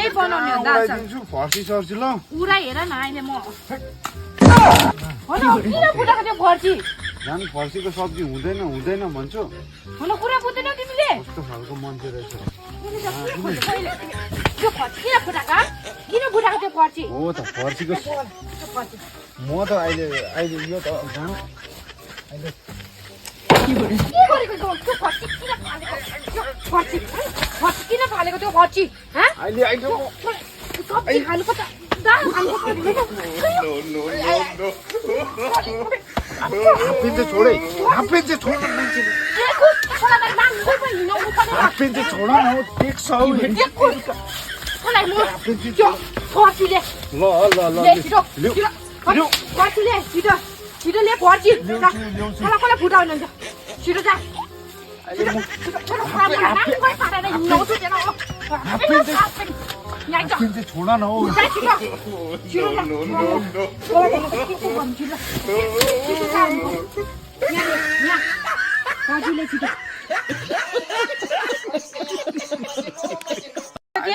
के बनाउने हो दाल दिन्छु फर्सी सर्सी ल पुरा हेर न अहिले म होइन किन फुटाएको त्यो फर्सी झन् फर्सीको सब्जी हुँदैन भन्छु होइन कुरा बुझ्दैनौ तिमीले कस्तो खालको मान्छे रहेछ त्यो फर्सी किन फुटाएको किन फुटाएको त्यो फर्सी हो त फर्सीको म त अहिले यो त झन् अहिले के गरेको त्यो फर्सी किन फालेको फर्सी किन फालेको त्यो फर्सी अहिले सब्जी खानु पर्छ दाल खानु पर्छ हाफपेन चाहिँ छोडै हाफपेन चाहिँ छोड्नु मान्छे हाफपेन चाहिँ छोड न हौ देख्छ हौ फर्सीले ल फर्सीले छिटो ले फर्सी कसलाई फुटाउनु हुन्छ छिटो जा हाफपेन चाहिँ छोड न हौ दाजुले छिटो